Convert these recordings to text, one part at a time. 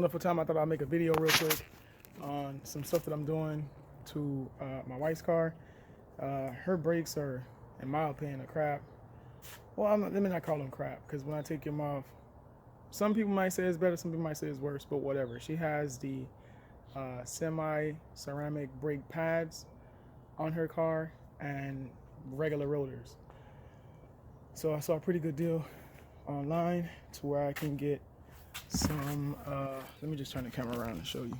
wonderful time. I thought I'd make a video real quick on some stuff that I'm doing to my wife's car. Her brakes are, in my opinion, a crap. Well, let me not call them crap, because when I take them off, some people might say it's better, some people might say it's worse, but whatever. She has the semi-ceramic brake pads on her car and regular rotors. So I saw a pretty good deal online to where I can get some, let me just turn the camera around and show you.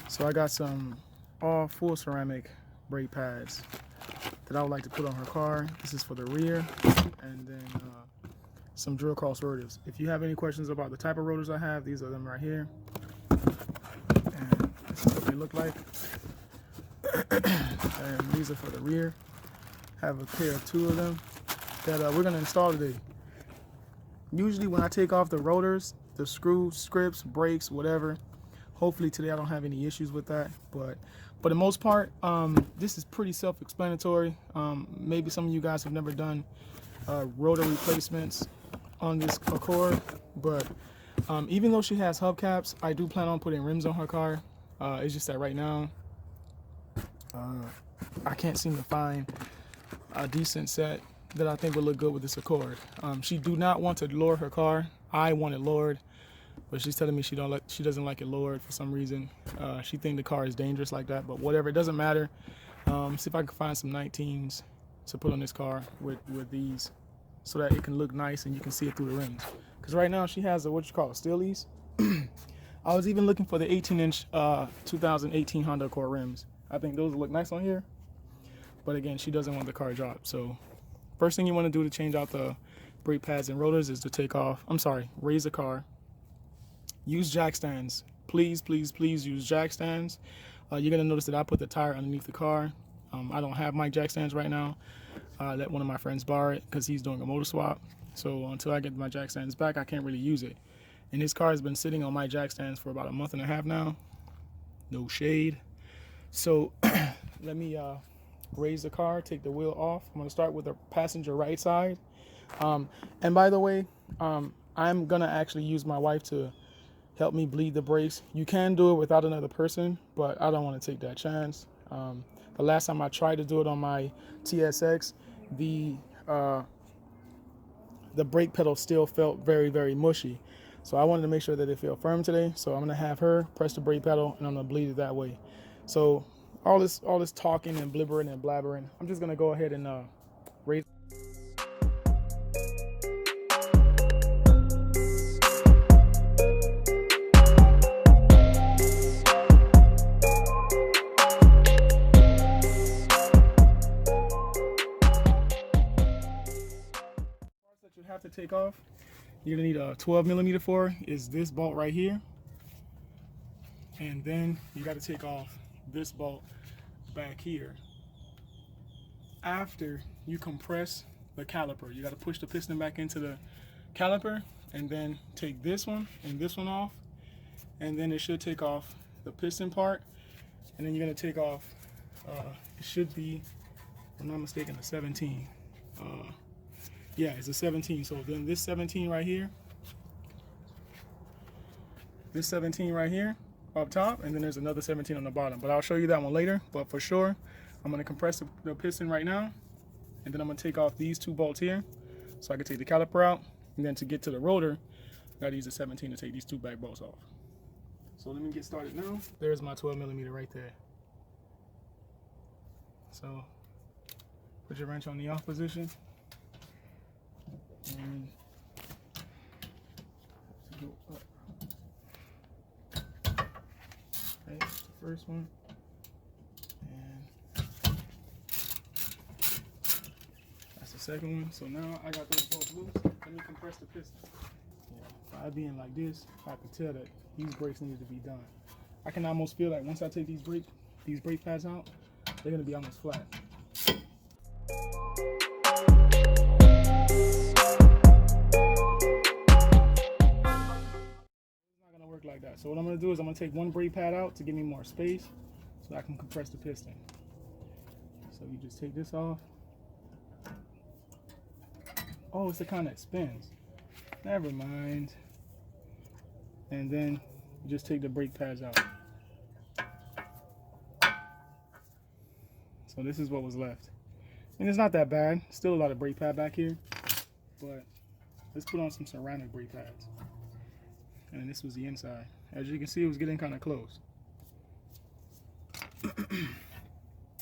So I got some all full ceramic brake pads that I would like to put on her car. This is for the rear, and then some drill cross rotors. If you have any questions about the type of rotors I have, these are them right here. And this is what they look like. And these are for the rear. I have a pair of two of them that we're gonna install today. Usually when I take off the rotors, the screw scripts, brakes, whatever, hopefully today I don't have any issues with that, but for the most part, this is pretty self-explanatory. Maybe some of you guys have never done rotor replacements on this Accord, but even though she has hubcaps, I do plan on putting rims on her car. It's just that right now, I can't seem to find a decent set that I think would look good with this Accord. She do not want to lower her car. I want it lowered, but she's telling me she doesn't like it lowered for some reason. She think the car is dangerous like that, but whatever, it doesn't matter. See if I can find some 19s to put on this car with these, so that it can look nice and you can see it through the rims. Because right now she has a, what you call, steelies. I was even looking for the 18-inch 2018 Honda Accord rims. I think those look nice on here, but again, she doesn't want the car dropped. So first thing you want to do to change out the brake pads and rotors is to raise the car. Use jack stands. Please, please, please use jack stands. You're gonna notice that I put the tire underneath the car. I don't have my jack stands right now. I let one of my friends borrow it because he's doing a motor swap. So until I get my jack stands back, I can't really use it. And this car has been sitting on my jack stands for about a month and a half now. No shade. So let me raise the car, take the wheel off. I'm gonna start with the passenger right side. And by the way, I'm gonna actually use my wife to help me bleed the brakes. You can do it without another person, but I don't want to take that chance. The last time I tried to do it on my TSX, the brake pedal still felt very, very mushy. So I wanted to make sure that it felt firm today. So I'm gonna have her press the brake pedal and I'm gonna bleed it that way. So all this talking and blibbering and blabbering, I'm just gonna go ahead and raise. That you have to take off, you're gonna need a 12mm for is this bolt right here, and then you got to take off this bolt back here. After you compress the caliper, you got to push the piston back into the caliper, and then take this one and this one off, and then it should take off the piston part, and then you're gonna take off. It should be, if I'm not mistaken, a 17. Yeah, it's a 17. So then this 17 right here, up top, and then there's another 17 on the bottom, but I'll show you that one later. But for sure, I'm going to compress the piston right now, and then I'm going to take off these two bolts here so I can take the caliper out, and then to get to the rotor, I got to use a 17 to take these two back bolts off. So let me get started now. There's my 12mm right there. So put your wrench on the off position, and go up. Okay, that's the first one, and that's the second one. So now I got those both loose. Let me compress the piston. Yeah, by being like this, I can tell that these brakes need to be done. I can almost feel like once I take these brake pads out, they're gonna be almost flat. Like that. So what I'm going to do is I'm going to take one brake pad out to give me more space so I can compress the piston. So you just take this off. Oh, it's the kind that spins. Never mind. And then you just take the brake pads out. So this is what was left. And it's not that bad. Still a lot of brake pad back here. But let's put on some ceramic brake pads. And this was the inside. As you can see, it was getting kind of close.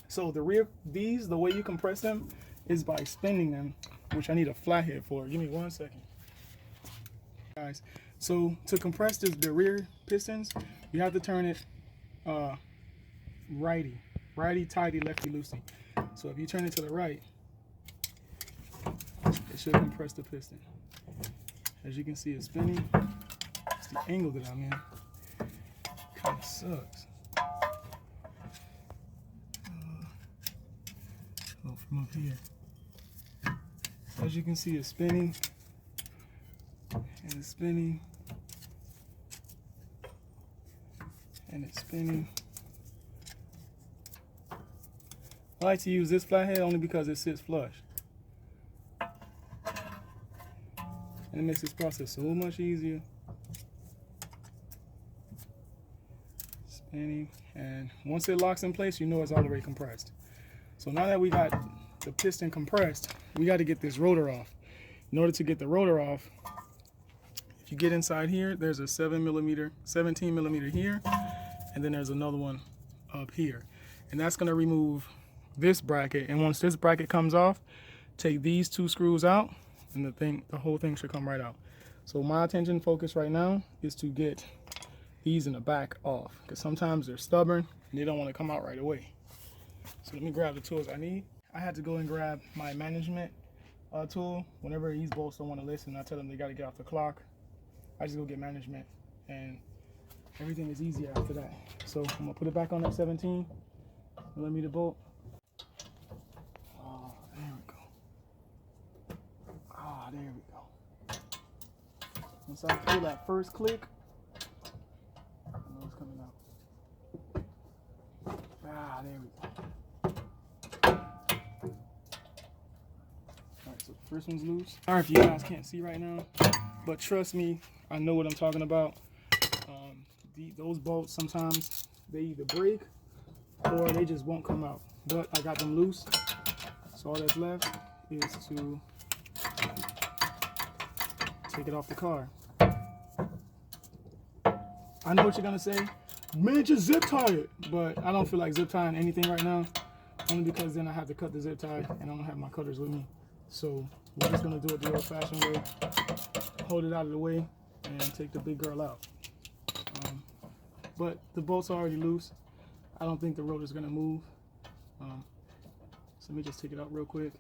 So the rear, the way you compress them is by spinning them, which I need a flathead for. Give me 1 second. Guys, so to compress the rear pistons, you have to turn it righty tighty, lefty loosey. So if you turn it to the right, it should compress the piston. As you can see, it's spinning. It's the angle that I'm in. Kind of sucks. From up here. As you can see, it's spinning. And it's spinning. And it's spinning. I like to use this flathead only because it sits flush. And it makes this process so much easier. Spinning. And once it locks in place, you know it's already compressed. So now that we got the piston compressed, we got to get this rotor off. In order to get the rotor off, if you get inside here, there's a 17 millimeter here, and then there's another one up here. And that's going to remove this bracket. And once this bracket comes off, take these 2 screws out, and the whole thing should come right out. So my attention focus right now is to get these in the back off, because sometimes they're stubborn and they don't want to come out right away. So let me grab the tools I need. I had to go and grab my management tool. Whenever these bolts don't want to listen, I tell them they got to get off the clock. I just go get management, and everything is easier after that. So I'm gonna put it back on that 17 millimeter bolt. Oh, there we go. Ah, there we go. Once I feel that first click, I know it's coming out. Ah, there we go. Alright, so the first one's loose. Alright, if you guys can't see right now, but trust me, I know what I'm talking about. Those bolts, sometimes they either break or they just won't come out. But I got them loose, so all that's left is to take it off the car. I know what you're gonna say, man, just zip tie it, but I don't feel like zip tying anything right now, only because then I have to cut the zip tie and I don't have my cutters with me. So we're just gonna do it the old-fashioned way, hold it out of the way, and take the big girl out. But the bolts are already loose. I don't think the rotor's gonna move. So let me just take it out real quick.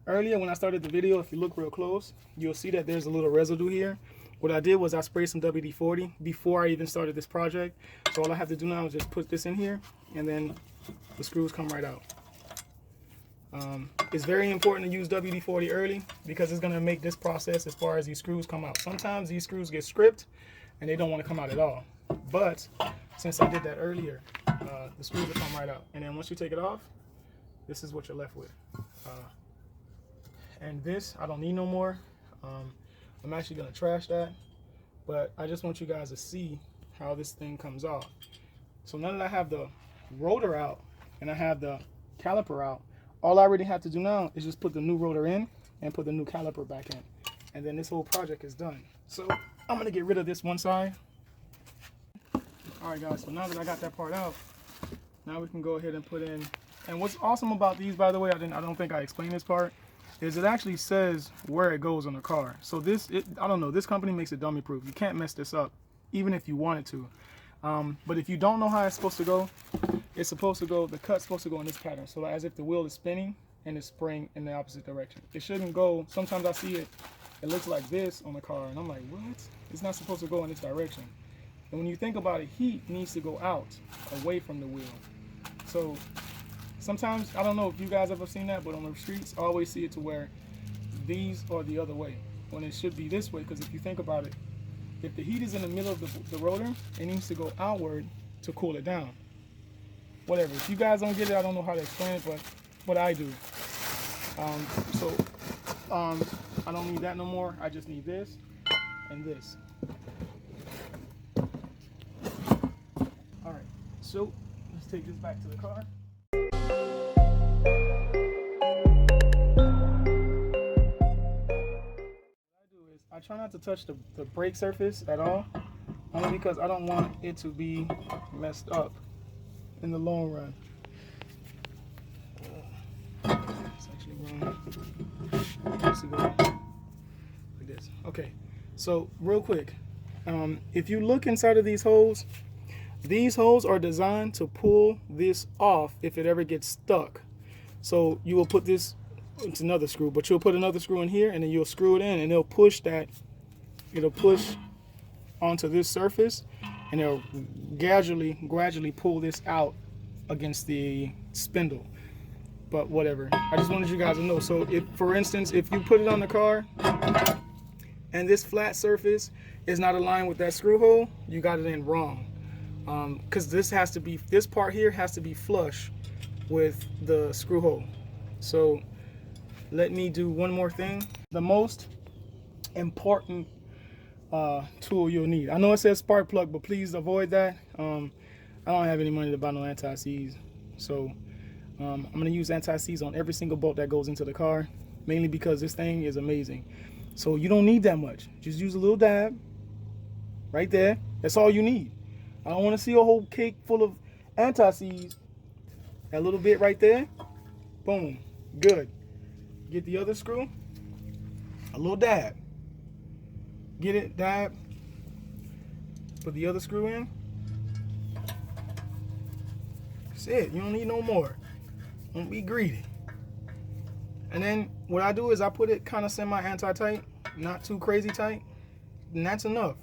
Earlier when I started the video, if you look real close, you'll see that there's a little residue here. What I did was I sprayed some WD-40 before I even started this project. So all I have to do now is just put this in here, and then the screws come right out. It's very important to use WD-40 early, because it's going to make this process as far as these screws come out. Sometimes these screws get stripped and they don't want to come out at all. But since I did that earlier, the screws will come right out. And then once you take it off, this is what you're left with. And this, I don't need no more. I'm actually going to trash that. But I just want you guys to see how this thing comes off. So now that I have the rotor out and I have the caliper out, all I really have to do now is just put the new rotor in and put the new caliper back in. And then this whole project is done. So I'm going to get rid of this one side. Alright guys, so now that I got that part out, now we can go ahead and put in. And what's awesome about these, by the way, I don't think I explained this part, is it actually says where it goes on the car. So this, I don't know, this company makes it dummy proof. You can't mess this up, even if you wanted to. But if you don't know how it's supposed to go, it's supposed to go, the cut's supposed to go in this pattern. So as if the wheel is spinning and it's spraying in the opposite direction. It shouldn't go, sometimes I see it, it looks like this on the car, and I'm like, what? It's not supposed to go in this direction. And when you think about it, heat needs to go out, away from the wheel. So sometimes, I don't know if you guys ever seen that, but on the streets, I always see it to where these are the other way, when it should be this way, because if you think about it, if the heat is in the middle of the rotor, it needs to go outward to cool it down. Whatever. If you guys don't get it, I don't know how to explain it, but what I do. I don't need that no more. I just need this and this. So let's take this back to the car. I try not to touch the brake surface at all, only because I don't want it to be messed up in the long run. It's actually wrong. Let's go like this. Okay, so real quick, if you look inside of these holes are designed to pull this off if it ever gets stuck. So you will put this, it's another screw, but you'll put another screw in here and then you'll screw it in and it'll push onto this surface and it'll gradually pull this out against the spindle. But whatever, I just wanted you guys to know. So if, for instance, if you put it on the car and this flat surface is not aligned with that screw hole, you got it in wrong. Because this part here has to be flush with the screw hole. So let me do one more thing. The most important tool you'll need. I know it says spark plug, but please avoid that. I don't have any money to buy no anti-seize, so I'm gonna use anti-seize on every single bolt that goes into the car, mainly because this thing is amazing. So you don't need that much. Just use a little dab right there. That's all you need. I don't want to see a whole cake full of anti-seize. That little bit right there, boom, good. Get the other screw, a little dab. Get it, dab. Put the other screw in. That's it. You don't need no more. Don't be greedy. And then what I do is I put it kind of semi-anti-tight, not too crazy tight, and that's enough.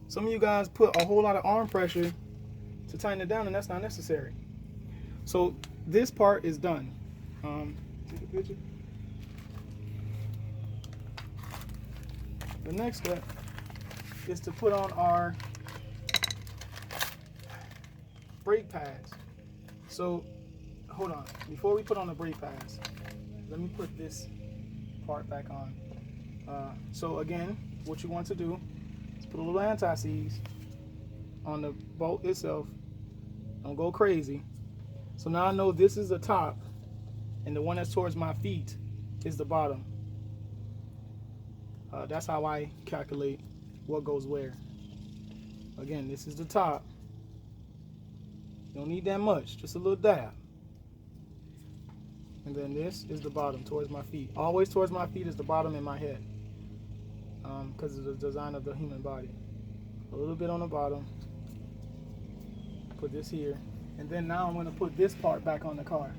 Some of you guys put a whole lot of arm pressure to tighten it down, and that's not necessary. So this part is done. Take a picture. The next step is to put on our brake pads. So hold on, before we put on the brake pads, let me put this part back on. So again, what you want to do is put a little anti-seize on the bolt itself. Don't go crazy. So now I know this is the top and the one that's towards my feet is the bottom. That's how I calculate what goes where. Again, this is the top. You don't need that much, just a little dab. And then this is the bottom, towards my feet. Always towards my feet is the bottom in my head, because of the design of the human body. A little bit on the bottom. Put this here. And then now I'm going to put this part back on the car.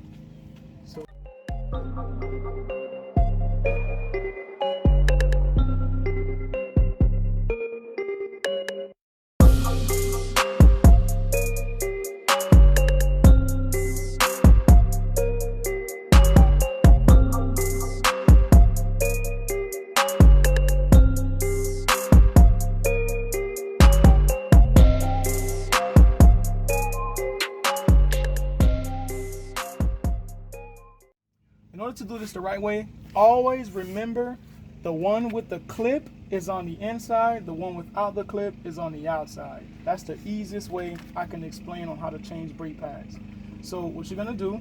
So in order to do this the right way, always remember the one with the clip is on the inside, the one without the clip is on the outside. That's the easiest way I can explain on how to change brake pads. So what you're gonna do,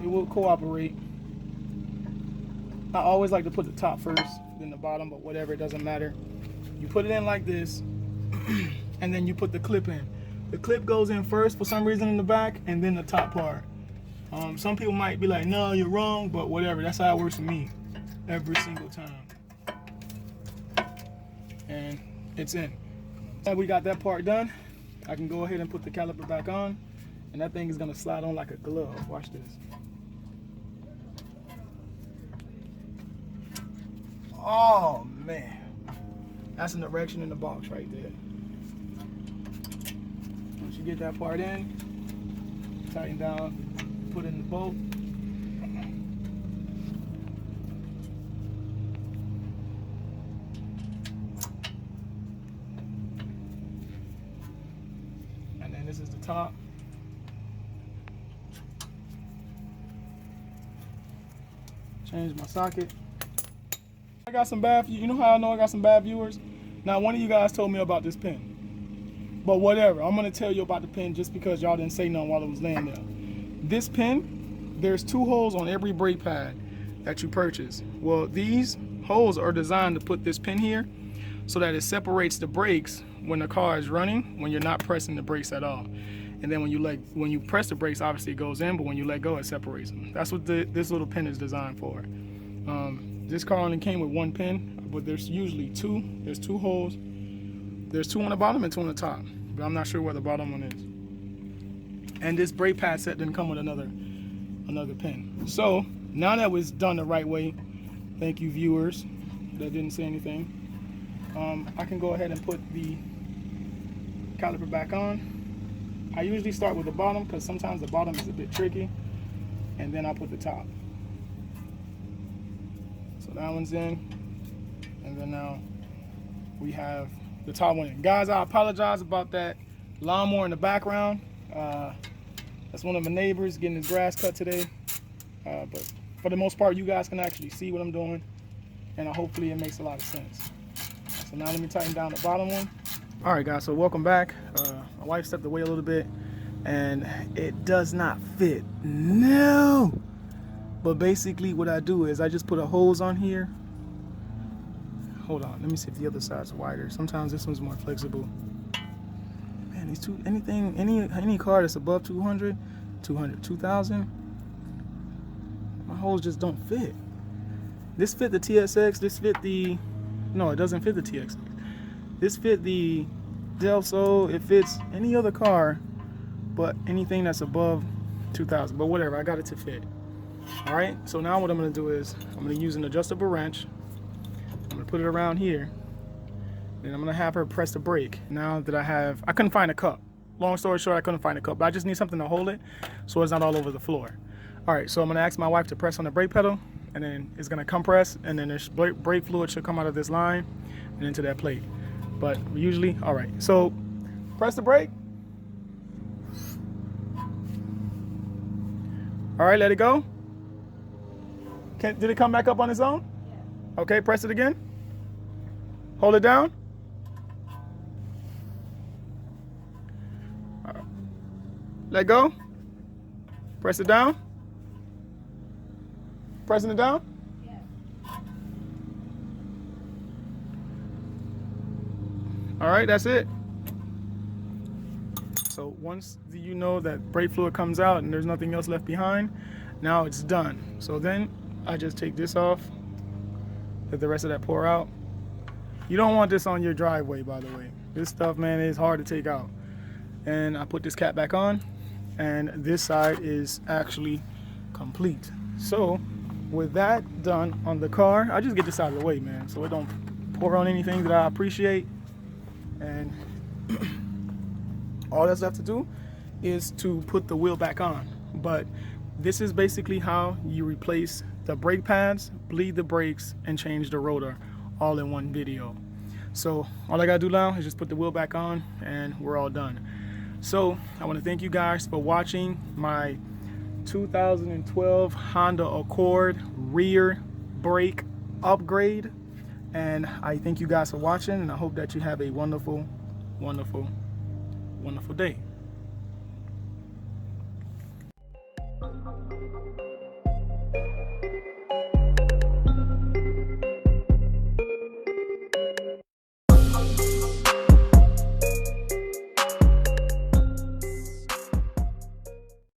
it will cooperate. I always like to put the top first, then the bottom, but whatever, it doesn't matter. You put it in like this, and then you put the clip in. The clip goes in first for some reason in the back, and then the top part. Some people might be like, no, you're wrong, but whatever. That's how it works for me every single time. And it's in. Now we got that part done, I can go ahead and put the caliper back on, and that thing is gonna slide on like a glove. Watch this. Oh man, that's an erection in the box right there. Once you get that part in, tighten down, put in the bolt. And then this is the top. Change my socket. I got some bad, you know how I know I got some bad viewers? Now one of you guys told me about this pin. But whatever, I'm gonna tell you about the pin just because y'all didn't say nothing while it was laying there. This pin, there's 2 holes on every brake pad that you purchase. Well, these holes are designed to put this pin here so that it separates the brakes when the car is running, when you're not pressing the brakes at all. And then when you press the brakes, obviously it goes in, but when you let go, it separates them. That's what this little pin is designed for. This car only came with 1 pin, but there's usually 2. There's 2 holes. There's 2 on the bottom and 2 on the top, but I'm not sure where the bottom one is. And this brake pad set didn't come with another pin. So now that was done the right way, thank you viewers that didn't say anything, I can go ahead and put the caliper back on. I usually start with the bottom because sometimes the bottom is a bit tricky, and then I'll put the top. So that one's in, and then now we have the top one in. Guys, I apologize about that lawnmower in the background. That's one of my neighbors getting his grass cut today. But for the most part, you guys can actually see what I'm doing, and hopefully it makes a lot of sense. So now let me tighten down the bottom one. All right, guys, so welcome back. My wife stepped away a little bit, and it does not fit. No! But basically what I do is I just put a hose on here. Hold on, let me see if the other side's wider. Sometimes this one's more flexible. Man, these two, any car that's above 200, 2000, my holes just don't fit. This fit the TSX, this fit the, no, it doesn't fit the TSX. This fit the Delso, it fits any other car, but anything that's above 2000, but whatever, I got it to fit. All right, so now what I'm gonna do is, I'm gonna use an adjustable wrench. I'm gonna put it around here. Then I'm gonna have her press the brake. Now that I couldn't find a cup. Long story short, I couldn't find a cup, but I just need something to hold it so it's not all over the floor. All right, so I'm gonna ask my wife to press on the brake pedal, and then it's gonna compress, and then there's brake fluid should come out of this line and into that plate. But usually, all right, so press the brake. All right, let it go. Did it come back up on its own? Yeah. Okay, press it again. Hold it down. All right. Let go. Press it down. Pressing it down. Yeah. All right, that's it. So once you know that brake fluid comes out and there's nothing else left behind, now it's done. So then I just take this off, let the rest of that pour out. You don't want this on your driveway, by the way. This stuff, man, is hard to take out. And I put this cap back on, and this side is actually complete. So with that done on the car, I just get this out of the way, man, so it don't pour on anything that I appreciate. And all that's left to do is to put the wheel back on. But this is basically how you replace the brake pads, bleed the brakes, and change the rotor all in one video. So all I gotta do now is just put the wheel back on and we're all done. So I want to thank you guys for watching my 2012 Honda Accord rear brake upgrade, and I thank you guys for watching, and I hope that you have a wonderful, wonderful, wonderful day.